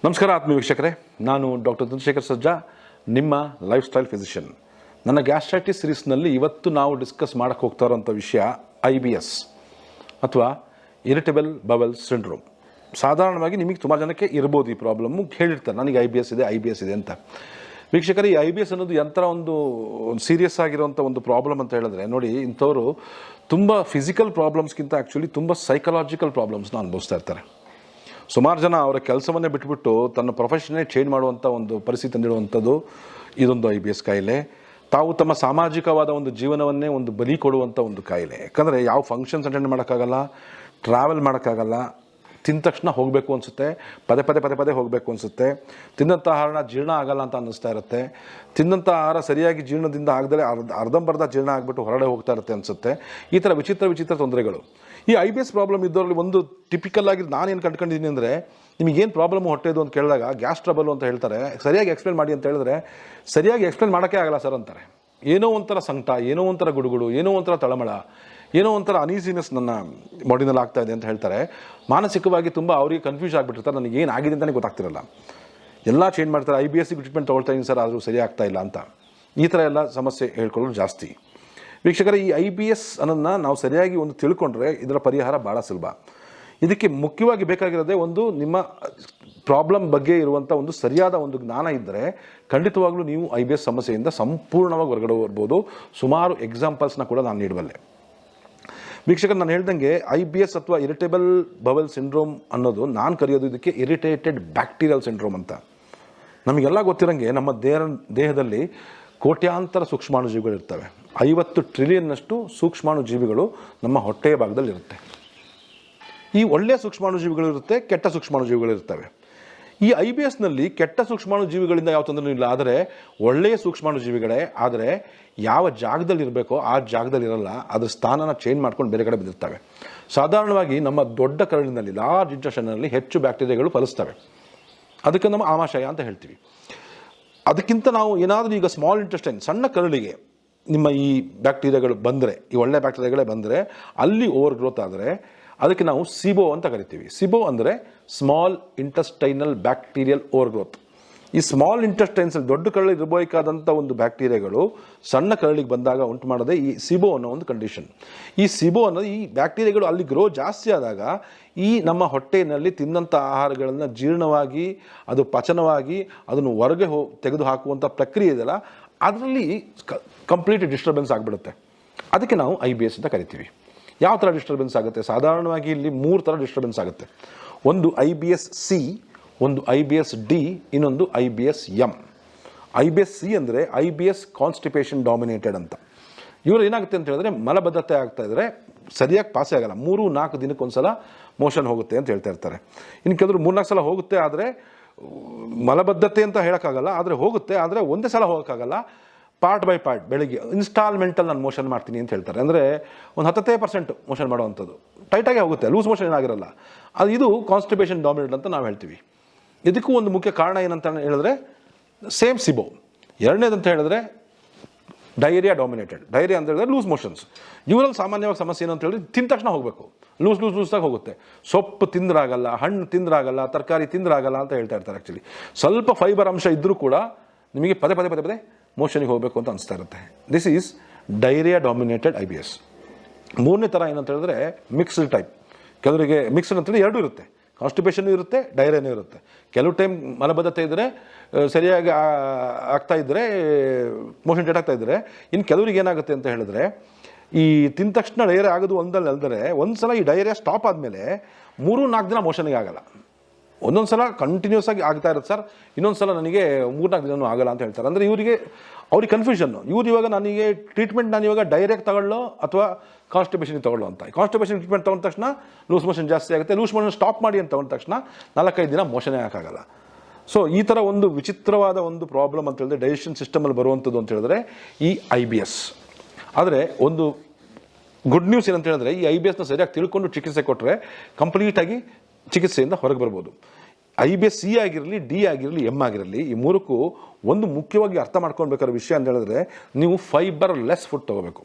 ನಮಸ್ಕಾರ ಆತ್ಮೀಯ ವೀಕ್ಷಕರೇ, ನಾನು ಡಾಕ್ಟರ್ ಚಂದ್ರಶೇಖರ್ ಸಜ್ಜಾ, ನಿಮ್ಮ ಲೈಫ್ ಸ್ಟೈಲ್ ಫಿಸಿಷಿಯನ್. ನನ್ನ ಗ್ಯಾಸ್ಟ್ರೈಟಿಸ್ ಸೀರೀಸ್ನಲ್ಲಿ ಇವತ್ತು ನಾವು ಡಿಸ್ಕಸ್ ಮಾಡೋಕ್ಕೆ ಹೋಗ್ತಾ ಇರೋಂಥ ವಿಷಯ IBS ಅಥವಾ ಇರಿಟೇಬಲ್ ಬವೆಲ್ ಸಿಂಡ್ರೋಮ್. ಸಾಧಾರಣವಾಗಿ ನಿಮಗೆ ತುಂಬ ಜನಕ್ಕೆ ಇರ್ಬೋದು ಈ ಪ್ರಾಬ್ಲಮ್ಮು, ಹೇಳಿರ್ತಾರೆ ನನಗೆ IBS ಇದೆ ಅಂತ. ವೀಕ್ಷಕರೇ, ಈ IBS ಅನ್ನೋದು ಎಂಥ ಒಂದು ಸೀರಿಯಸ್ ಆಗಿರೋಂಥ ಒಂದು ಪ್ರಾಬ್ಲಮ್ ಅಂತ ಹೇಳಿದ್ರೆ, ನೋಡಿ, ಇಂಥವರು ತುಂಬ ಫಿಸಿಕಲ್ ಪ್ರಾಬ್ಲಮ್ಸ್ಗಿಂತ ಆ್ಯಕ್ಚುಲಿ ತುಂಬ ಸೈಕಲಾಜಿಕಲ್ ಪ್ರಾಬ್ಲಮ್ಸ್ನ ಅನುಭವಿಸ್ತಾ ಇರ್ತಾರೆ. ಸುಮಾರು ಜನ ಅವರ ಕೆಲಸವನ್ನೇ ಬಿಟ್ಬಿಟ್ಟು ತನ್ನ ಪ್ರೊಫೆಷನ್ನೇ ಚೇಂಜ್ ಮಾಡುವಂಥ ಒಂದು ಪರಿಸ್ಥಿತಿ ತಂದಿಡುವಂಥದ್ದು ಇದೊಂದು IBS ಕಾಯಿಲೆ. ತಾವು ತಮ್ಮ ಸಾಮಾಜಿಕವಾದ ಒಂದು ಜೀವನವನ್ನೇ ಒಂದು ಬಲಿ ಕೊಡುವಂಥ ಒಂದು ಕಾಯಿಲೆ. ಯಾಕಂದರೆ ಯಾವ ಫಂಕ್ಷನ್ಸ್ ಅಟೆಂಡ್ ಮಾಡೋಕ್ಕಾಗಲ್ಲ, ಟ್ರಾವೆಲ್ ಮಾಡೋಕ್ಕಾಗಲ್ಲ, ತಿಂದ ತಕ್ಷಣ ಹೋಗಬೇಕು ಅನಿಸುತ್ತೆ, ಪದೇ ಹೋಗಬೇಕು ಅನಿಸುತ್ತೆ, ತಿಂದಂಥ ಆಹಾರನ ಜೀರ್ಣ ಆಗಲ್ಲ ಅಂತ ಅನ್ನಿಸ್ತಾ ಇರುತ್ತೆ, ತಿಂದಂಥ ಆಹಾರ ಸರಿಯಾಗಿ ಜೀರ್ಣದಿಂದ ಆಗದರೆ ಅರ್ಧಂಬರ್ಧ ಜೀರ್ಣ ಆಗಿಬಿಟ್ಟು ಹೊರಗಡೆ ಹೋಗ್ತಾ ಇರುತ್ತೆ ಅನಿಸುತ್ತೆ. ಈ ಥರ ವಿಚಿತ್ರ ತೊಂದರೆಗಳು. ಈ IBS ಪ್ರಾಬ್ಲಮ್ ಇದ್ದವರಲ್ಲಿ ಒಂದು ಟಿಪಿಕಲ್ ಆಗಿ ನಾನೇನು ಕಂಡುಕೊಂಡಿದ್ದೀನಿ ಅಂದರೆ, ನಿಮಗೇನು ಪ್ರಾಬ್ಲಮ್ ಹೊಟ್ಟೆದು ಅಂತ ಕೇಳಿದಾಗ ಗ್ಯಾಸ್ ಟ್ರಬಲ್ ಅಂತ ಹೇಳ್ತಾರೆ. ಸರಿಯಾಗಿ ಎಕ್ಸ್ಪ್ಲೇನ್ ಮಾಡಿ ಅಂತ ಹೇಳಿದ್ರೆ, ಸರಿಯಾಗಿ ಎಕ್ಸ್ಪ್ಲೇನ್ ಮಾಡೋಕ್ಕೆ ಆಗಲ್ಲ ಸರ್ ಅಂತಾರೆ. ಏನೋ ಒಂಥರ ಸಂಕಟ, ಏನೋ ಒಂಥರ ಗುಡುಗುಡು, ಏನೋ ಒಂಥರ ತಳಮಳ, ಏನೋ ಒಂಥರ ಅನೀಸಿನೆಸ್ ನನ್ನ ಬಾಡಿನಲ್ಲಿ ಆಗ್ತಾ ಇದೆ ಅಂತ ಹೇಳ್ತಾರೆ. ಮಾನಸಿಕವಾಗಿ ತುಂಬ ಅವರಿಗೆ ಕನ್ಫ್ಯೂಸ್ ಆಗಿಬಿಟ್ಟಿರ್ತಾರೆ, ನನಗೆ ಏನಾಗಿದೆ ಅಂತಲೇ ಗೊತ್ತಾಗ್ತಿರಲ್ಲ. ಎಲ್ಲ ಚೇಂಜ್ ಮಾಡ್ತಾರೆ, IBS ಟ್ರೀಟ್ಮೆಂಟ್ ತೊಗೊಳ್ತಾ ಇದ್ದೀನಿ ಸರ್, ಆದರೂ ಸರಿ ಆಗ್ತಾ ಇಲ್ಲ ಅಂತ. ಈ ಥರ ಎಲ್ಲ ಸಮಸ್ಯೆ ಹೇಳ್ಕೊಳ್ಳೋದು ಜಾಸ್ತಿ. ವೀಕ್ಷಕರೇ, ಈ IBS ಅನ್ನೋದನ್ನ ನಾವು ಸರಿಯಾಗಿ ಒಂದು ತಿಳ್ಕೊಂಡ್ರೆ ಇದರ ಪರಿಹಾರ ಭಾಳ ಸುಲಭ. ಇದಕ್ಕೆ ಮುಖ್ಯವಾಗಿ ಬೇಕಾಗಿರೋದೇ ಒಂದು ನಿಮ್ಮ ಪ್ರಾಬ್ಲಮ್ ಬಗ್ಗೆ ಇರುವಂಥ ಒಂದು ಸರಿಯಾದ ಒಂದು ಜ್ಞಾನ ಇದ್ದರೆ ಖಂಡಿತವಾಗ್ಲೂ ನೀವು IBS ಸಮಸ್ಯೆಯಿಂದ ಸಂಪೂರ್ಣವಾಗಿ ಹೊರಗಡೆ ಬರ್ಬೋದು. ಸುಮಾರು ಎಕ್ಸಾಂಪಲ್ಸ್ನ ಕೂಡ ನಾನು ನೀಡಬಲ್ಲೆ. ವೀಕ್ಷಕರು, ನಾನು ಹೇಳ್ದಂಗೆ IBS ಅಥವಾ ಇರಿಟೇಬಲ್ ಬವೆಲ್ ಸಿಂಡ್ರೋಮ್ ಅನ್ನೋದು ನಾನು ಕರೆಯೋದು ಇದಕ್ಕೆ ಇರಿಟೇಟೆಡ್ ಬ್ಯಾಕ್ಟೀರಿಯಲ್ ಸಿಂಡ್ರೋಮ್ ಅಂತ. ನಮಗೆಲ್ಲ ಗೊತ್ತಿರೋಂಗೆ ನಮ್ಮ ದೇಹದಲ್ಲಿ ಕೋಟ್ಯಾಂತರ ಸೂಕ್ಷ್ಮಾಣುಜೀವಿಗಳಿರ್ತವೆ. 50 ಟ್ರಿಲಿಯನ್ನಷ್ಟು ಸೂಕ್ಷ್ಮಾಣುಜೀವಿಗಳು ನಮ್ಮ ಹೊಟ್ಟೆಯ ಭಾಗದಲ್ಲಿ ಇರುತ್ತೆ. ಈ ಒಳ್ಳೆಯ ಸೂಕ್ಷ್ಮಾಣುಜೀವಿಗಳಿರುತ್ತೆ, ಕೆಟ್ಟ ಸೂಕ್ಷ್ಮಾಣುಜೀವಿಗಳಿರ್ತವೆ. ಈ IBSನಲ್ಲಿ ಕೆಟ್ಟ ಸೂಕ್ಷ್ಮಾಣುಜೀವಿಗಳಿಂದ ಯಾವ ತೊಂದರೆ ಇಲ್ಲ, ಆದರೆ ಒಳ್ಳೆಯ ಸೂಕ್ಷ್ಮಾಣುಜೀವಿಗಳೇ ಆದರೆ ಯಾವ ಜಾಗದಲ್ಲಿ ಇರಬೇಕೋ ಆ ಜಾಗದಲ್ಲಿ ಇರಲ್ಲ, ಅದ್ರ ಸ್ಥಾನನ ಚೇಂಜ್ ಮಾಡ್ಕೊಂಡು ಬೇರೆ ಕಡೆ ಬಿದ್ದಿರ್ತವೆ. ಸಾಧಾರಣವಾಗಿ ನಮ್ಮ ದೊಡ್ಡ ಕರಳಿನಲ್ಲಿ, ಲಾರ್ಜ್ ಇಂಟೆಸ್ಟೈನ್ನಲ್ಲಿ ಹೆಚ್ಚು ಬ್ಯಾಕ್ಟೀರಿಯಾಗಳು ಫಲಿಸ್ತವೆ. ಅದಕ್ಕೆ ನಮ್ಮ ಆಮಾಶಯ ಅಂತ ಹೇಳ್ತೀವಿ. ಅದಕ್ಕಿಂತ ನಾವು ಏನಾದರೂ ಈಗ ಸ್ಮಾಲ್ ಇಂಟೆಸ್ಟೈನ್, ಸಣ್ಣ ಕರಳಿಗೆ ನಿಮ್ಮ ಈ ಬ್ಯಾಕ್ಟೀರಿಯಾಗಳು ಬಂದರೆ, ಈ ಒಳ್ಳೆಯ ಬ್ಯಾಕ್ಟೀರಿಯಾಗಳೇ ಬಂದರೆ, ಅಲ್ಲಿ ಓವರ್ ಗ್ರೋತ್ ಆದರೆ ಅದಕ್ಕೆ ನಾವು ಸಿಬೋ ಅಂತ ಕರಿತೀವಿ. ಸಿಬೋ ಅಂದರೆ small intestinal bacterial over growth. ಈ ಸ್ಮಾಲ್ ಇಂಟೆಸ್ಟೈನ್ಸಲ್ಲಿ ದೊಡ್ಡ ಕರಳಿಗೆ ಇರಬೇಕಾದಂಥ ಒಂದು ಬ್ಯಾಕ್ಟೀರಿಯಾಗಳು ಸಣ್ಣ ಕರಳಿಗೆ ಬಂದಾಗ ಉಂಟು ಮಾಡೋದೇ ಈ ಸಿಬೋ ಅನ್ನೋ ಒಂದು ಕಂಡೀಷನ್. ಈ ಸಿಬೋ ಅನ್ನೋದು, ಈ ಬ್ಯಾಕ್ಟೀರಿಯಾಗಳು ಅಲ್ಲಿ ಗ್ರೋ ಜಾಸ್ತಿ ಆದಾಗ ಈ ನಮ್ಮ ಹೊಟ್ಟೆಯಲ್ಲಿ ತಿಂದಂಥ ಆಹಾರಗಳನ್ನು ಜೀರ್ಣವಾಗಿ ಅದು ಪಚನವಾಗಿ ಅದನ್ನು ಹೊರಗೆ ತೆಗೆದು ಹಾಕುವಂಥ ಪ್ರಕ್ರಿಯೆ ಇದೆಯಲ್ಲ, ಅದರಲ್ಲಿ ಕಂಪ್ಲೀಟ್ ಡಿಸ್ಟರ್ಬೆನ್ಸ್ ಆಗಿಬಿಡುತ್ತೆ. ಅದಕ್ಕೆ ನಾವು IBS ಅಂತ ಕರಿತೀವಿ. ಯಾವ ಥರ ಡಿಸ್ಟರ್ಬೆನ್ಸ್ ಆಗುತ್ತೆ? ಸಾಧಾರಣವಾಗಿ ಇಲ್ಲಿ 3 ಥರ ಡಿಸ್ಟರ್ಬೆನ್ಸ್ ಆಗುತ್ತೆ. ಒಂದು IBS-C, ಒಂದು IBS-D, ಇನ್ನೊಂದು IBS-M. IBS-C ಅಂದರೆ IBS ಕಾನ್ಸ್ಟಿಪೇಷನ್ ಡಾಮಿನೇಟೆಡ್ ಅಂತ. ಇವರು ಏನಾಗುತ್ತೆ ಅಂತ ಹೇಳಿದ್ರೆ, ಮಲಬದ್ಧತೆ ಆಗ್ತಾ ಇದ್ದರೆ ಸರಿಯಾಗಿ ಪಾಸೇ ಆಗಲ್ಲ. 3-4 ದಿನಕ್ಕೊಂದ್ಸಲ ಮೋಷನ್ ಹೋಗುತ್ತೆ ಅಂತ ಹೇಳ್ತಾ ಇರ್ತಾರೆ. ಇನ್ನು ಕೆಲವರು 3-4 ಸಲ ಹೋಗುತ್ತೆ, ಆದರೆ ಮಲಬದ್ಧತೆ ಅಂತ ಹೇಳೋಕ್ಕಾಗಲ್ಲ, ಆದರೆ ಹೋಗುತ್ತೆ, ಆದರೆ ಒಂದೇ ಸಲ ಹೋಗೋಕ್ಕಾಗಲ್ಲ. ಪಾರ್ಟ್ ಬೈ ಪಾರ್ಟ್, ಬೆಳಿಗ್ಗೆ ಇನ್ಸ್ಟಾಲ್ಮೆಂಟಲ್ಲಿ ನಾನು ಮೋಷನ್ ಮಾಡ್ತೀನಿ ಅಂತ ಹೇಳ್ತಾರೆ. ಅಂದರೆ ಒಂದು 10% ಮೋಷನ್ ಮಾಡುವಂಥದ್ದು, ಟೈಟಾಗಿ ಹೋಗುತ್ತೆ, ಲೂಸ್ ಮೋಷನ್ ಏನಾಗಿರಲ್ಲ. ಇದು ಕಾನ್ಸ್ಟಿಪೇಷನ್ ಡಾಮಿನೇಟ್ ಅಂತ ನಾವು ಹೇಳ್ತೀವಿ. ಇದಕ್ಕೂ ಒಂದು ಮುಖ್ಯ ಕಾರಣ ಏನಂತ ಹೇಳಿದ್ರೆ ಸೇಮ್ ಸಿಬೋ. ಎರಡನೇದಂತ ಹೇಳಿದ್ರೆ ಡೈರಿಯಾ ಡಾಮಿನೇಟೆಡ್. ಡೈರಿಯಾ ಅಂತ ಹೇಳಿದ್ರೆ ಲೂಸ್ ಮೋಷನ್ಸ್. ಇವರಲ್ಲಿ ಸಾಮಾನ್ಯವಾಗಿ ಸಮಸ್ಯೆ ಏನಂತ ಹೇಳಿದ್ರೆ, ತಿಂದ ತಕ್ಷಣ ಹೋಗಬೇಕು, ಲೂಸಾಗಿ ಹೋಗುತ್ತೆ. ಸೊಪ್ಪು ತಿಂದ್ರಾಗಲ್ಲ, ಹಣ್ಣು ತಿಂದ್ರಾಗಲ್ಲ, ತರಕಾರಿ ತಿಂದ್ರಾಗಲ್ಲ ಅಂತ ಹೇಳ್ತಾ ಇರ್ತಾರೆ. ಆ್ಯಕ್ಚುಲಿ ಸ್ವಲ್ಪ ಫೈಬರ್ ಅಂಶ ಇದ್ದರೂ ಕೂಡ ನಿಮಗೆ ಪದೇ ಮೋಷನಿಗೆ ಹೋಗಬೇಕು ಅಂತ ಅನಿಸ್ತಾ ಇರುತ್ತೆ. This is diarrhoea dominated IBS. 3ನೇ ಥರ ಏನಂತ ಹೇಳಿದ್ರೆ ಮಿಕ್ಸ್ಡ್ ಟೈಪ್. ಕೆಲವರಿಗೆ ಮಿಕ್ಸ್ಡ್ ಅಂತೇಳಿ ಎರಡೂ ಇರುತ್ತೆ, ಕಾನ್ಸ್ಟಿಪೇಷನ್ ಇರುತ್ತೆ, ಡೈರಿಯಾನೂ ಇರುತ್ತೆ. ಕೆಲವು ಟೈಮ್ ಮಲಬದ್ಧತೆ ಇದ್ದರೆ ಸರಿಯಾಗಿ ಆಗ್ತಾ ಇದ್ದರೆ, ಮೋಷನ್ ಡೇಟ್ ಆಗ್ತಾ ಇದ್ದರೆ. ಇನ್ನು ಕೆಲವರಿಗೆ ಏನಾಗುತ್ತೆ ಅಂತ ಹೇಳಿದ್ರೆ, ಈ ತಿಂದ ತಕ್ಷಣ ಡೈರಿಯಾ ಆಗೋದು ಒಂದಲ್ಲಿ ಅಲ್ದರೆ, ಒಂದು ಸಲ ಈ ಡೈರಿಯಾ ಸ್ಟಾಪ್ ಆದಮೇಲೆ 3-4 ದಿನ ಮೋಷನಿಗೆ ಆಗಲ್ಲ. ಒಂದೊಂದು ಸಲ ಕಂಟಿನ್ಯೂಸ್ ಆಗಿ ಆಗ್ತಾ ಇರುತ್ತೆ ಸರ್, ಇನ್ನೊಂದು ಸಲ ನನಗೆ 3-4 ದಿನವೂ ಆಗಲ್ಲ ಅಂತ ಹೇಳ್ತಾರೆ. ಅಂದರೆ ಅವ್ರಿಗೆ ಕನ್ಫ್ಯೂಷನ್ನು. ಇವಾಗ ನನಗೆ ಟ್ರೀಟ್ಮೆಂಟ್ ನಾನು ಇವಾಗ ಡೈರೆಕ್ಟ್ ತಗೊಳ್ಳೋ ಅಥವಾ ಕಾನ್ಸ್ಟಿಪೇಷನ್ ತಗೊಳ್ಳೋ ಅಂತ. ಕಾನ್ಸ್ಟಿಪೇಷನ್ ಟ್ರೀಟ್ಮೆಂಟ್ ತೊಗೊಂಡ ತಕ್ಷಣ ಲೂಸ್ ಮೋಷನ್ ಜಾಸ್ತಿ ಆಗುತ್ತೆ. ಲೂಸ್ ಮೋಷನ್ ಸ್ಟಾಪ್ ಮಾಡಿ ಅಂತ ತೊಗೊಂಡ ತಕ್ಷಣ 4-5 ದಿನ ಮೋಷನೇ ಹಾಕಾಗಲ್ಲ. ಸೊ ಈ ಥರ ಒಂದು ವಿಚಿತ್ರವಾದ ಒಂದು ಪ್ರಾಬ್ಲಮ್ ಅಂತ ಹೇಳಿದ್ರೆ, ಡೈಜೆಷನ್ ಸಿಸ್ಟಮಲ್ಲಿ ಬರುವಂಥದ್ದು ಅಂತ ಹೇಳಿದ್ರೆ ಈ IBS. ಆದರೆ ಒಂದು ಗುಡ್ ನ್ಯೂಸ್ ಏನಂತ ಹೇಳಿದ್ರೆ, ಈ IBSನ ಸರಿಯಾಗಿ ತಿಳ್ಕೊಂಡು ಚಿಕಿತ್ಸೆ ಕೊಟ್ಟರೆ ಕಂಪ್ಲೀಟಾಗಿ ಚಿಕಿತ್ಸೆಯಿಂದ ಹೊರಗೆ ಬರ್ಬೋದು. IBS-C ಆಗಿರಲಿ, D ಆಗಿರಲಿ, M ಆಗಿರಲಿ, ಈ 3ಕ್ಕೂ ಒಂದು ಮುಖ್ಯವಾಗಿ ಅರ್ಥ ಮಾಡ್ಕೊಳ್ಬೇಕಾದ ವಿಷಯ ಅಂತ ಹೇಳಿದ್ರೆ, ನೀವು ಫೈಬರ್ ಲೆಸ್ ಫುಡ್ ತೊಗೋಬೇಕು.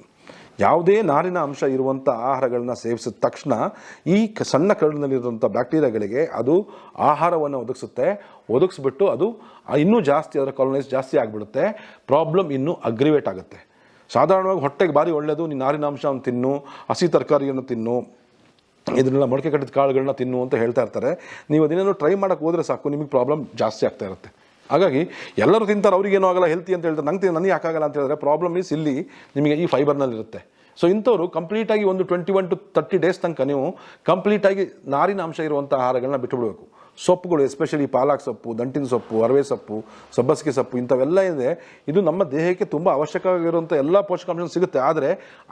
ಯಾವುದೇ ನಾರಿನ ಅಂಶ ಇರುವಂಥ ಆಹಾರಗಳನ್ನ ಸೇವಿಸಿದ ತಕ್ಷಣ ಈ ಸಣ್ಣ ಕರಳಿನಲ್ಲಿರುವಂಥ ಬ್ಯಾಕ್ಟೀರಿಯಾಗಳಿಗೆ ಅದು ಆಹಾರವನ್ನು ಒದಗಿಸ್ಬಿಟ್ಟು ಅದು ಇನ್ನೂ ಜಾಸ್ತಿ ಅದರ ಕಾಲೋನೈಸ್ ಜಾಸ್ತಿ ಆಗಿಬಿಡುತ್ತೆ. ಪ್ರಾಬ್ಲಮ್ ಇನ್ನೂ ಅಗ್ರಿವೇಟ್ ಆಗುತ್ತೆ. ಸಾಧಾರಣವಾಗಿ ಹೊಟ್ಟೆಗೆ ಭಾರಿ ಒಳ್ಳೆಯದು, ನೀನು ನಾರಿನ ಅಂಶವನ್ನು ತಿನ್ನು, ಹಸಿ ತರಕಾರಿಯನ್ನು ತಿನ್ನು, ಇದನ್ನೆಲ್ಲ ಮೊಳಕೆ ಕಟ್ಟಿದ ಕಾಳುಗಳನ್ನ ತಿನ್ನು ಅಂತ ಹೇಳ್ತಾ ಇರ್ತಾರೆ. ನೀವು ಅದನ್ನೇನು ಟ್ರೈ ಮಾಡೋಕ್ಕೆ ಹೋದರೆ ಸಾಕು, ನಿಮಗೆ ಪ್ರಾಬ್ಲಮ್ ಜಾಸ್ತಿ ಆಗ್ತಾ ಇರುತ್ತೆ. ಹಾಗಾಗಿ ಎಲ್ಲರೂ ತಿಂತಾರೆ, ಅವ್ರಿಗೇನೂ ಆಗಲ್ಲ, ಹೆಲ್ತಿ ಅಂತ ಹೇಳ್ತಾರೆ. ನನಗೆ ಯಾಕಾಗಲ್ಲ ಅಂತ ಹೇಳಿದ್ರೆ ಪ್ರಾಬ್ಲಮ್ ಈಸ್ ಇಲ್ಲಿ ನಿಮಗೆ ಈ ಫೈಬರ್ನಲ್ಲಿರುತ್ತೆ. ಸೊ ಇಂಥವ್ರು ಕಂಪ್ಲೀಟಾಗಿ ಒಂದು 21 to 30 ಡೇಸ್ ತನಕ ನೀವು ಕಂಪ್ಲೀಟಾಗಿ ನಾರಿನ ಅಂಶ ಇರುವಂಥ ಆಹಾರಗಳನ್ನ ಬಿಟ್ಟುಬಿಡಬೇಕು. ಸೊಪ್ಪುಗಳು, ಎಸ್ಪೆಷಲಿ ಪಾಲಕ್ ಸೊಪ್ಪು, ದಂಟಿನ ಸೊಪ್ಪು, ಅರವೆ ಸೊಪ್ಪು, ಸಬ್ಬಸಿಗೆ ಸೊಪ್ಪು, ಇಂಥವೆಲ್ಲ ಇದೆ. ಇದು ನಮ್ಮ ದೇಹಕ್ಕೆ ತುಂಬ ಅವಶ್ಯಕವಾಗಿರುವಂಥ ಎಲ್ಲ ಪೋಷಕಾಂಶಗಳು ಸಿಗುತ್ತೆ. ಆದರೆ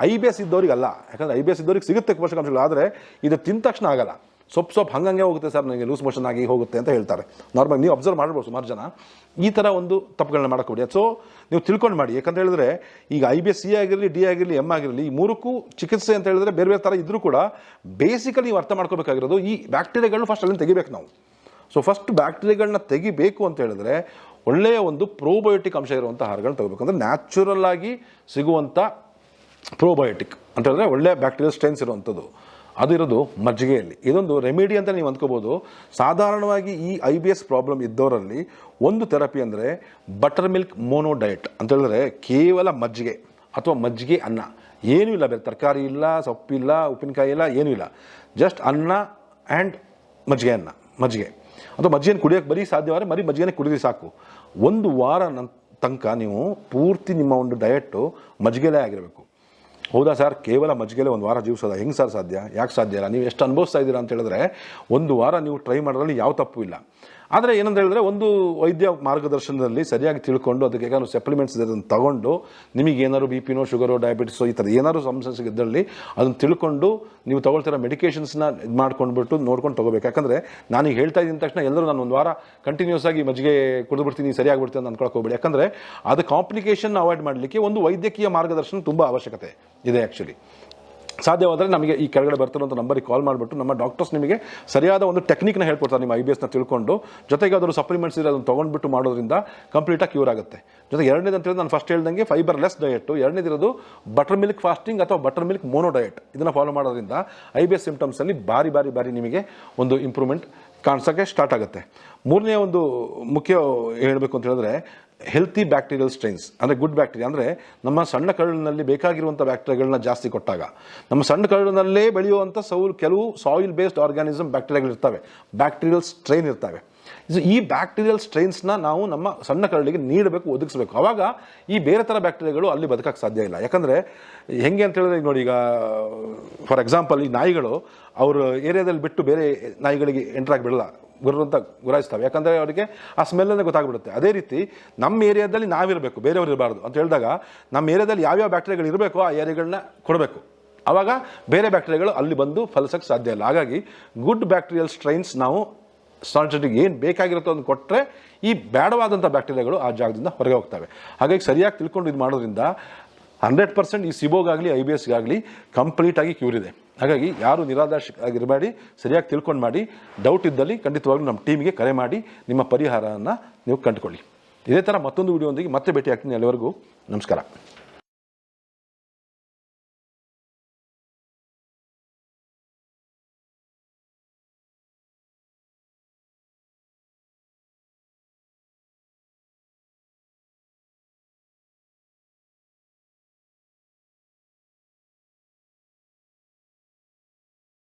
IBS ಇದ್ದವ್ರಿಗೆ ಅಲ್ಲ. ಯಾಕಂದರೆ IBS ಇದ್ದವ್ರಿಗೆ ಸಿಗುತ್ತೆ ಪೋಷಕಾಂಶಗಳು, ಆದರೆ ಇದು ತಿಂದ ತಕ್ಷಣ ಆಗಲ್ಲ. ಸೊಪ್ಪು ಹಂಗಂಗೆ ಹೋಗುತ್ತೆ ಸರ್, ನನಗೆ ಲೂಸ್ ಮೋಷನ್ ಆಗಿ ಹೋಗುತ್ತೆ ಅಂತ ಹೇಳ್ತಾರೆ. ನಾರ್ಮಲ್ ನೀವು ಅಬ್ಸರ್ವ್ ಮಾಡ್ಬೋದು ಸುಮಾರು ಜನ ಈ ಥರ ಒಂದು ತಪ್ಪುಗಳನ್ನ ಮಾಡ್ಕೊಬಿಡಿ. ಸೊ ನೀವು ತಿಳ್ಕೊಂಡು ಮಾಡಿ. ಯಾಕಂತ ಹೇಳಿದ್ರೆ ಈಗ IBS C ಆಗಿರಲಿ, D ಆಗಿರಲಿ, M ಆಗಿರಲಿ, ಈ ಮೂರಕ್ಕೂ ಚಿಕಿತ್ಸೆ ಅಂತ ಹೇಳಿದ್ರೆ ಬೇರೆ ಬೇರೆ ಥರ ಇದ್ರೂ ಕೂಡ ಬೇಸಿಕಲಿ ನೀವು ಅರ್ಥ ಮಾಡ್ಕೋಬೇಕಾಗಿರೋದು ಈ ಬ್ಯಾಕ್ಟೀರಿಯಾಗಳನ್ನ ಫಸ್ಟ್ ಅಲ್ಲಿಂದ ತೆಗಿಬೇಕು ನಾವು. ಸೊ ಫಸ್ಟ್ ಬ್ಯಾಕ್ಟೀರಿಯಾಗಳನ್ನ ತೆಗಿಬೇಕು ಅಂತ ಹೇಳಿದ್ರೆ ಒಳ್ಳೆಯ ಒಂದು ಪ್ರೋಬಯೋಟಿಕ್ ಅಂಶ ಇರುವಂಥ ಆಹಾರಗಳನ್ನ ತಗೋಬೇಕು. ಅಂದರೆ ನ್ಯಾಚುರಲ್ ಆಗಿ ಸಿಗುವಂಥ ಪ್ರೋಬಯೋಟಿಕ್ ಅಂತ ಹೇಳಿದ್ರೆ ಒಳ್ಳೆಯ ಬ್ಯಾಕ್ಟೀರಿಯಲ್ ಸ್ಟ್ರೈನ್ಸ್ ಇರುವಂಥದ್ದು ಅದಿರೋದು ಮಜ್ಜಿಗೆಯಲ್ಲಿ. ಇದೊಂದು ರೆಮಿಡಿ ಅಂತ ನೀವು ಅಂದ್ಕೋಬೋದು. ಸಾಧಾರಣವಾಗಿ ಈ IBS ಪ್ರಾಬ್ಲಮ್ ಇದ್ದವರಲ್ಲಿ ಒಂದು ಥೆರಪಿ ಅಂದರೆ ಬಟರ್ ಮಿಲ್ಕ್ ಮೋನೋ ಡಯಟ್ ಅಂತ ಹೇಳಿದ್ರೆ ಕೇವಲ ಮಜ್ಜಿಗೆ ಅಥವಾ ಮಜ್ಜಿಗೆ ಅನ್ನ, ಏನೂ ಇಲ್ಲ, ಬೇರೆ ತರಕಾರಿ ಇಲ್ಲ, ಸೊಪ್ಪಿಲ್ಲ, ಉಪ್ಪಿನಕಾಯಿ ಇಲ್ಲ, ಏನೂ ಇಲ್ಲ, ಜಸ್ಟ್ ಅನ್ನ ಆ್ಯಂಡ್ ಮಜ್ಜಿಗೆ ಅಥವಾ ಮಜ್ಜಿಗೆಯನ್ನು ಕುಡಿಯೋಕ್ಕೆ ಬರೀ ಸಾಧ್ಯವಾದರೆ ಮಜ್ಜಿಗೆನೇ ಕುಡಿದ್ರೆ ಸಾಕು. ಒಂದು ವಾರ ತನಕ ನೀವು ಪೂರ್ತಿ ನಿಮ್ಮ ಒಂದು ಡಯಟು ಮಜ್ಜಿಗೆಲೇ ಆಗಿರಬೇಕು. ಹೌದಾ ಸರ್, ಕೇವಲ ಮಜ್ಜಿಗೆಲೆ ಒಂದು ವಾರ ಜೀವಿಸೋದ? ಹೆಂಗೆ ಸರ್ ಸಾಧ್ಯ? ಯಾಕೆ ಸಾಧ್ಯ ಇಲ್ಲ? ನೀವು ಎಷ್ಟು ಅನುಭವಿಸ್ತಾ ಇದ್ದೀರಾ ಅಂತ ಹೇಳಿದ್ರೆ ಒಂದು ವಾರ ನೀವು ಟ್ರೈ ಮಾಡೋದ್ರಲ್ಲಿ ಯಾವ ತಪ್ಪು ಇಲ್ಲ. ಆದರೆ ಏನಂತ ಹೇಳಿದ್ರೆ ಒಂದು ವೈದ್ಯ ಮಾರ್ಗದರ್ಶನದಲ್ಲಿ ಸರಿಯಾಗಿ ತಿಳ್ಕೊಂಡು ಅದಕ್ಕೆ ಏನಾದ್ರು ಸಪ್ಲಿಮೆಂಟ್ಸ್ ಇದನ್ನು ತಗೊಂಡು ನಿಮಗೆ ಏನಾದ್ರು BP-ನೋ ಶುಗರೋ ಡಯಾಬಿಟಿಸೋ ಈ ಥರ ಏನಾದ್ರು ಸಮಸ್ಯೆ ಇದ್ದಲ್ಲಿ ಅದನ್ನು ತಿಳ್ಕೊಂಡು ನೀವು ತಗೊಳ್ತಿರೋ ಮೆಡಿಕೇಷನ್ಸ್ನ ಇದು ಮಾಡ್ಕೊಂಡ್ಬಿಟ್ಟು ನೋಡ್ಕೊಂಡು ತೊಗೋಬೇಕು. ಯಾಕಂದರೆ ನಾನೀಗ ಹೇಳ್ತಾ ಇದ್ದ ತಕ್ಷಣ ಎಲ್ಲರೂ ನಾನು ಒಂದು ವಾರ ಕಂಟಿನ್ಯೂಸ್ ಆಗಿ ಮಜ್ಜಿಗೆ ಕುಡಿದ್ಬಿಡ್ತೀನಿ, ಸರಿಯಾಗಿಬಿಡ್ತೀನಿ ಅಂತ ಅಂದ್ಕೊಳಕ್ಕೆ ಹೋಗ್ಬೇಡಿ. ಯಾಕಂದರೆ ಅದು ಕಾಂಪ್ಲಿಕೇಶನ್ ಅವಾಯ್ಡ್ ಮಾಡಲಿಕ್ಕೆ ಒಂದು ವೈದ್ಯಕೀಯ ಮಾರ್ಗದರ್ಶನ ತುಂಬ ಅವಶ್ಯಕತೆ ಇದೆ. ಆ್ಯಕ್ಚುಲಿ ಸಾಧ್ಯವಾದರೆ ನಮಗೆ ಈ ಕೆಳಗಡೆ ಬರ್ತಿರೋಂಥ ನಂಬರಿಗೆ ಕಾಲ್ ಮಾಡಿಬಿಟ್ಟು ನಮ್ಮ ಡಾಕ್ಟರ್ಸ್ ನಿಮಗೆ ಸರಿಯಾದ ಒಂದು ಟೆಕ್ನಿಕ್ನ ಹೇಳ್ಕೊಡ್ತಾರೆ. ನಿಮ್ಮ IBSನ ತಿಳ್ಕೊಂಡು ಜೊತೆಗೆ ಅದರ ಸಪ್ಲಿಮೆಂಟ್ಸ್ ಇದೆ ಅದನ್ನು ತೊಗೊಂಡ್ಬಿಟ್ಟು ಮಾಡೋದ್ರಿಂದ ಕಂಪ್ಲೀಟಾಗಿ ಕ್ಯೂರ್ ಆಗುತ್ತೆ. ಜೊತೆಗೆ ಎರಡನೇದು ಅಂತ ಹೇಳಿದ್ರೆ ನಾನು ಫಸ್ಟ್ ಹೇಳ್ದಂಗೆ ಫೈಬರ್ಲೆಸ್ ಡಯಟು, ಎರಡನೇದಿರೋದು ಬಟರ್ ಮಿಲ್ಕ್ ಫಾಸ್ಟಿಂಗ್ ಅಥವಾ ಬಟರ್ ಮಿಲ್ಕ್ ಮೋನೋ ಡಯಟ್. ಇದನ್ನು ಫಾಲೋ ಮಾಡೋದ್ರಿಂದ IBS ಸಿಂಪ್ಟಮ್ಸಲ್ಲಿ ಬಾರಿ ನಿಮಗೆ ಒಂದು ಇಂಪ್ರೂವ್ಮೆಂಟ್ ಕಾಣಿಸೋಕ್ಕೆ ಸ್ಟಾರ್ಟ್ ಆಗುತ್ತೆ. ಮೂರನೇ ಒಂದು ಮುಖ್ಯ ಹೇಳಬೇಕು ಅಂತ ಹೇಳಿದ್ರೆ ಹೆಲ್ತಿ ಬ್ಯಾಕ್ಟೀರಿಯಲ್ ಸ್ಟ್ರೈನ್ಸ್ ಅಂದರೆ ಗುಡ್ ಬ್ಯಾಕ್ಟೀರಿಯಾ. ಅಂದರೆ ನಮ್ಮ ಸಣ್ಣ ಕರಳಿನಲ್ಲಿ ಬೇಕಾಗಿರುವಂಥ ಬ್ಯಾಕ್ಟೀರಿಯಾಗಳನ್ನ ಜಾಸ್ತಿ ಕೊಟ್ಟಾಗ ನಮ್ಮ ಸಣ್ಣ ಕರಳಿನಲ್ಲೇ ಬೆಳೆಯುವಂಥ ಕೆಲವು ಸಾಯಿಲ್ ಬೇಸ್ಡ್ ಆರ್ಗ್ಯಾನಿಸಮ್ ಬ್ಯಾಕ್ಟೀರಿಯಾಗಳಿರ್ತವೆ, ಬ್ಯಾಕ್ಟೀರಿಯಲ್ ಸ್ಟ್ರೈನ್ ಇರ್ತವೆ. ಈ ಬ್ಯಾಕ್ಟೀರಿಯಲ್ ಸ್ಟ್ರೈನ್ಸ್ನ ನಾವು ನಮ್ಮ ಸಣ್ಣ ಕರಳಿಗೆ ನೀಡಬೇಕು, ಒದಗಿಸಬೇಕು. ಆವಾಗ ಈ ಬೇರೆ ಥರ ಬ್ಯಾಕ್ಟೀರಿಯಾಗಳು ಅಲ್ಲಿ ಬದುಕಕ್ಕೆ ಸಾಧ್ಯ ಇಲ್ಲ. ಯಾಕಂದರೆ ಹೆಂಗೆ ಅಂತ ಹೇಳಿದ್ರೆ ಈಗ ನೋಡಿ, ಈಗ ಫಾರ್ ಎಕ್ಸಾಂಪಲ್ ಈ ನಾಯಿಗಳು ಅವ್ರ ಏರಿಯಾದಲ್ಲಿ ಬಿಟ್ಟು ಬೇರೆ ನಾಯಿಗಳಿಗೆ ಎಂಟ್ರಾಗಿ ಬಿಡಲ್ಲ, ಗುರಾಯಿಸ್ತವೆ. ಯಾಕಂದರೆ ಅವರಿಗೆ ಆ ಸ್ಮೆಲ್ಲನ್ನೇ ಗೊತ್ತಾಗ್ಬಿಡುತ್ತೆ. ಅದೇ ರೀತಿ ನಮ್ಮ ಏರಿಯಾದಲ್ಲಿ ನಾವಿರಬೇಕು, ಬೇರೆಯವರು ಇರಬಾರ್ದು ಅಂತ ಹೇಳಿದಾಗ ನಮ್ಮ ಏರಿಯಾದಲ್ಲಿ ಯಾವ್ಯಾವ ಬ್ಯಾಕ್ಟೀರಿಯಾಗಳು ಇರಬೇಕೋ ಆ ಏರಿಯಾಗಳನ್ನ ಕೊಡಬೇಕು. ಆವಾಗ ಬೇರೆ ಬ್ಯಾಕ್ಟೀರಿಯಾಗಳು ಅಲ್ಲಿ ಬಂದು ಫಲಿಸಕ್ಕೆ ಸಾಧ್ಯ ಇಲ್ಲ. ಹಾಗಾಗಿ ಗುಡ್ ಬ್ಯಾಕ್ಟೀರಿಯಲ್ ಸ್ಟ್ರೈನ್ಸ್ ನಾವು ಸಾಲ್ಟೆಟಿಗೆ ಏನು ಬೇಕಾಗಿರುತ್ತೋ ಅದನ್ನು ಕೊಟ್ಟರೆ ಈ ಬೇಡವಾದಂಥ ಬ್ಯಾಕ್ಟೀರಿಯಾಗಳು ಆ ಜಾಗದಿಂದ ಹೊರಗೆ ಹೋಗ್ತವೆ. ಹಾಗಾಗಿ ಸರಿಯಾಗಿ ತಿಳ್ಕೊಂಡು ಇದು ಮಾಡೋದ್ರಿಂದ 100% ಈ ಸಿಬೋಗಾಗಲಿ IBSಗಾಗಲಿ ಕಂಪ್ಲೀಟಾಗಿ ಕ್ಯೂರ್ ಇದೆ. ಹಾಗಾಗಿ ಯಾರು ನಿರಾಧಾರಿಸಿರಬೇಡಿ, ಸರಿಯಾಗಿ ತಿಳ್ಕೊಂಡು ಮಾಡಿ. ಡೌಟ್ ಇದ್ದಲ್ಲಿ ಖಂಡಿತವಾಗ್ಲೂ ನಮ್ಮ ಟೀಮಿಗೆ ಕರೆ ಮಾಡಿ ನಿಮ್ಮ ಪರಿಹಾರವನ್ನು ನೀವು ಕಂಡುಕೊಳ್ಳಿ. ಇದೇ ಥರ ಮತ್ತೊಂದು ವಿಡಿಯೋದೊಂದಿಗೆ ಮತ್ತೆ ಭೇಟಿ ಆಗ್ತೀನಿ. ಅಲ್ಲಿವರೆಗೂ ನಮಸ್ಕಾರ.